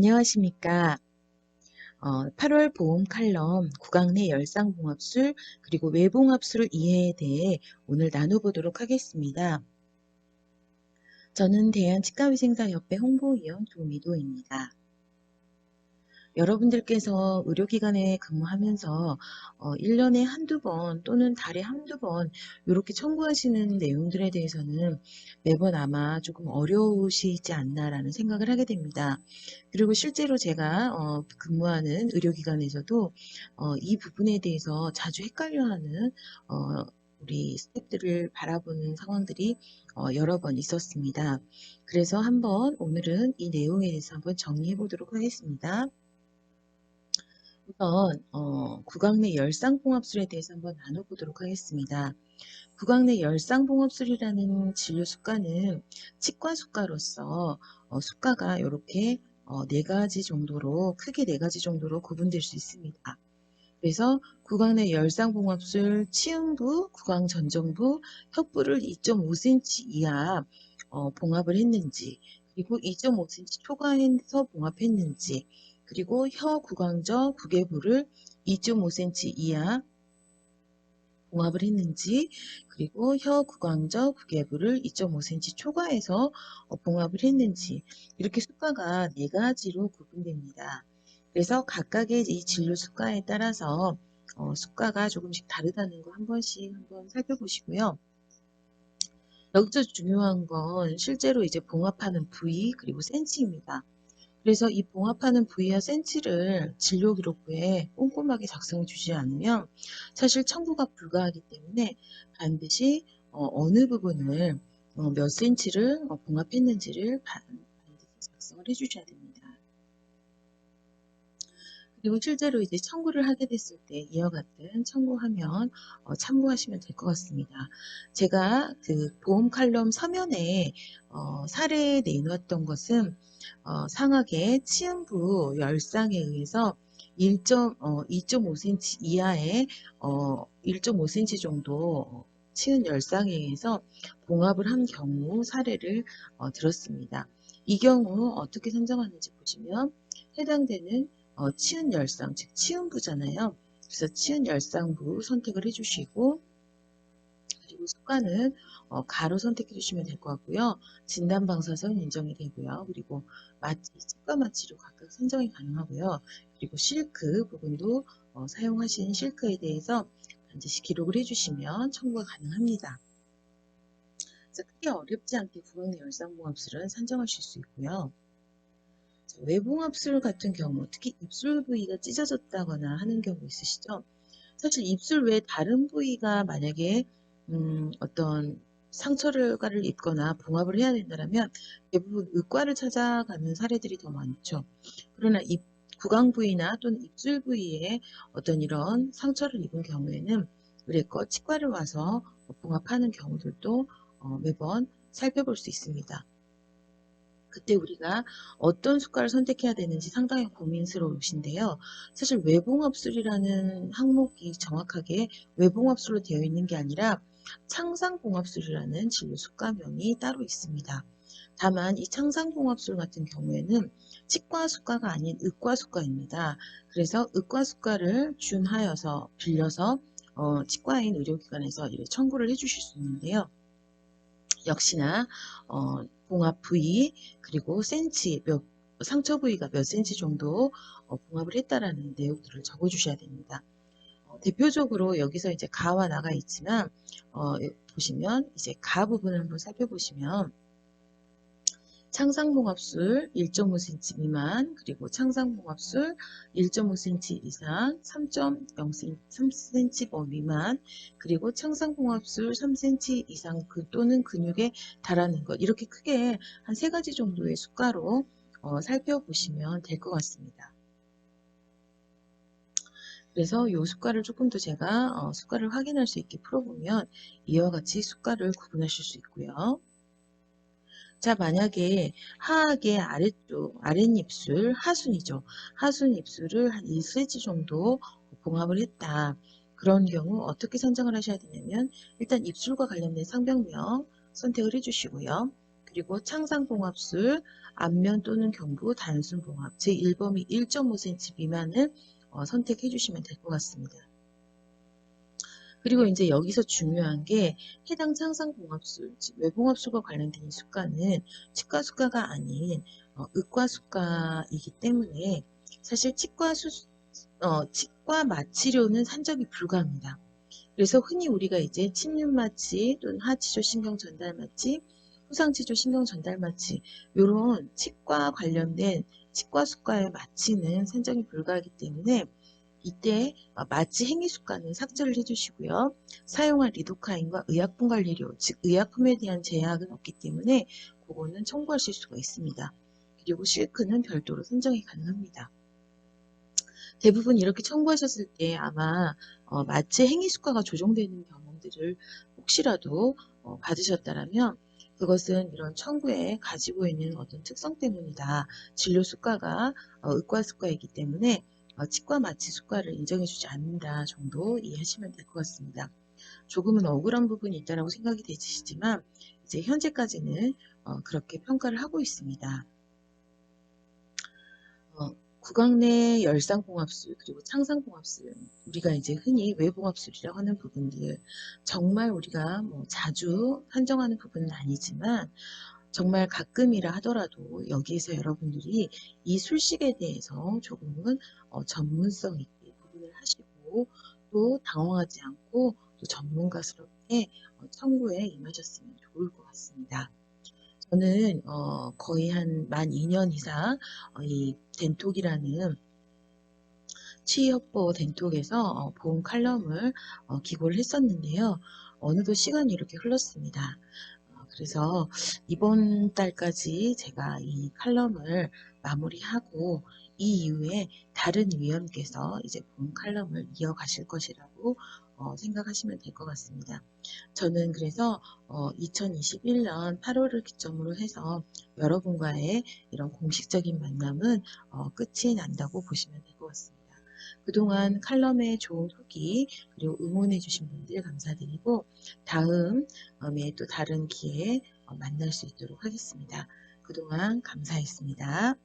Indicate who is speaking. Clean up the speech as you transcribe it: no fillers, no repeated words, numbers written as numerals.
Speaker 1: 안녕하십니까. 8월 보험 칼럼 구강 내 열상봉합술 그리고 외봉합술 이해에 대해 오늘 나눠보도록 하겠습니다. 저는 대한치과위생사협회 홍보위원 조미도입니다. 여러분들께서 의료기관에 근무하면서 1년에 한두 번 또는 달에 한두 번 이렇게 청구하시는 내용들에 대해서는 매번 아마 조금 어려우시지 않나라는 생각을 하게 됩니다. 그리고 실제로 제가 근무하는 의료기관에서도 이 부분에 대해서 자주 헷갈려하는 우리 스태프들을 바라보는 상황들이 여러 번 있었습니다. 그래서 오늘은 이 내용에 대해서 한번 정리해 보도록 하겠습니다. 우선 구강 내 열상봉합술에 대해서 한번 나눠보도록 하겠습니다. 구강 내 열상봉합술이라는 진료 수가는 치과 수가로서 수가가 이렇게 네 가지 정도로 크게 네 가지 정도로 구분될 수 있습니다. 그래서 구강 내 열상봉합술 치음부, 구강 전정부, 혀부를 2.5cm 이하 봉합을 했는지, 그리고 2.5cm 초과해서 봉합했는지, 그리고 혀 구강저 구개부를 2.5cm 이하 봉합을 했는지, 그리고 혀 구강저 구개부를 2.5cm 초과해서 봉합을 했는지, 이렇게 수가가 네 가지로 구분됩니다. 그래서 각각의 이 진료 수가에 따라서 수가가 조금씩 다르다는 거 한 번씩 한번 살펴보시고요. 여기서 중요한 건 실제로 이제 봉합하는 부위 그리고 센치입니다. 그래서 이 봉합하는 부위와 센치를 진료 기록부에 꼼꼼하게 작성해 주지 않으면 사실 청구가 불가하기 때문에 반드시 어느 부분을 몇 센치를 봉합했는지를 반드시 작성을 해 주셔야 됩니다. 그리고 실제로 이제 청구를 하게 됐을 때 이와 같은 청구하면 참고하시면 될 것 같습니다. 제가 그 보험 칼럼 서면에 사례에 내놓았던 것은 상하계 치음부 열상에 의해서 2.5cm 이하의 1.5cm 정도 치은 열상에 의해서 봉합을 한 경우 사례를 들었습니다. 이 경우 어떻게 산정하는지 보시면 해당되는 치은 열상, 즉 치음부잖아요. 그래서 치은 열상부 선택을 해주시고 그리고 수가는 가로 선택해 주시면 될 것 같고요. 진단 방사선 인정이 되고요. 그리고 마취, 치과 마취로 각각 선정이 가능하고요. 그리고 실크 부분도 사용하신 실크에 대해서 반드시 기록을 해주시면 청구가 가능합니다. 그래서 크게 어렵지 않게 구강 내 열상봉합술은 산정하실 수 있고요. 외봉합술 같은 경우, 특히 입술 부위가 찢어졌다거나 하는 경우 있으시죠? 사실 입술 외에 다른 부위가 만약에 어떤 상처를 입거나 봉합을 해야 된다면 대부분 의과를 찾아가는 사례들이 더 많죠. 그러나 구강 부위나 또는 입술 부위에 어떤 이런 상처를 입은 경우에는 의뢰과 치과를 와서 봉합하는 경우들도 매번 살펴볼 수 있습니다. 그때 우리가 어떤 수가를 선택해야 되는지 상당히 고민스러우신데요. 사실 외봉합술이라는 항목이 정확하게 외봉합술로 되어 있는 게 아니라 창상봉합술이라는 진료 수가명이 따로 있습니다. 다만 이 창상봉합술 같은 경우에는 치과 수가가 아닌 의과 수가입니다. 그래서 의과 수가를 준하여서 빌려서 치과인 의료기관에서 청구를 해주실 수 있는데요. 역시나 봉합 부위 그리고 상처 부위가 몇 센치 정도 봉합을 했다라는 내용들을 적어주셔야 됩니다. 대표적으로 여기서 이제 가와 나가 있지만 보시면 이제 가 부분을 한번 살펴보시면 창상봉합술 1.5cm 미만, 그리고 창상봉합술 1.5cm 이상, 3.0cm 미만, 그리고 창상봉합술 3cm 이상 또는 근육에 달하는 것, 이렇게 크게 한 세 가지 정도의 수가로 살펴보시면 될 것 같습니다. 그래서 이 수가를 조금 더 제가 수가를 확인할 수 있게 풀어보면 이와 같이 수가를 구분하실 수 있고요. 자, 만약에 하악의 아래쪽, 아랫입술, 하순이죠. 하순 입술을 한 1cm 정도 봉합을 했다. 그런 경우 어떻게 선정을 하셔야 되냐면 일단 입술과 관련된 상병명 선택을 해주시고요. 그리고 창상봉합술, 앞면 또는 경부 단순봉합, 제1범위 1.5cm 미만을 선택해 주시면 될 것 같습니다. 그리고 이제 여기서 중요한 게 해당 창상봉합술, 즉 외봉합술과 관련된 이 수가는 치과 수가가 아닌 의과 수가이기 때문에 사실 치과 마취료는 산정이 불가합니다. 그래서 흔히 우리가 이제 침륜 마취 또는 하치조 신경 전달 마취, 후상치조 신경 전달 마취 이런 치과 관련된 치과 수가의 마취는 산정이 불가하기 때문에 이때 마취 행위 수가는 삭제를 해주시고요. 사용할 리도카인과 의약품관리료, 즉 의약품에 대한 제약은 없기 때문에 그거는 청구하실 수가 있습니다. 그리고 실크는 별도로 선정이 가능합니다. 대부분 이렇게 청구하셨을 때 아마 마취 행위 수가가 조정되는 경험들을 혹시라도 받으셨다라면 그것은 이런 청구에 가지고 있는 어떤 특성 때문이다. 진료 수가가 의과 수가이기 때문에 치과 마취 수가를 인정해주지 않는다 정도 이해하시면 될 것 같습니다. 조금은 억울한 부분이 있다고 생각이 되시지만 이제 현재까지는 그렇게 평가를 하고 있습니다. 구강내 열상봉합술 그리고 창상봉합술 우리가 이제 흔히 외봉합술이라고 하는 부분들 정말 우리가 뭐 자주 산정하는 부분은 아니지만 정말 가끔이라 하더라도 여기에서 여러분들이 이 술식에 대해서 조금은 전문성 있게 구분을 하시고 또 당황하지 않고 또 전문가스럽게 청구에 임하셨으면 좋을 것 같습니다. 저는 거의 한 만 2년 이상 이 덴톡이라는 치의협보 덴톡에서 보험 칼럼을 기고를 했었는데요. 어느덧 시간이 이렇게 흘렀습니다. 그래서 이번 달까지 제가 이 칼럼을 마무리하고 이 이후에 다른 위원께서 이제 본 칼럼을 이어가실 것이라고 생각하시면 될 것 같습니다. 저는 그래서 2021년 8월을 기점으로 해서 여러분과의 이런 공식적인 만남은 끝이 난다고 보시면 될 것 같습니다. 그동안 칼럼에 좋은 후기 그리고 응원해 주신 분들 감사드리고 다음에 또 다른 기회에 만날 수 있도록 하겠습니다. 그동안 감사했습니다.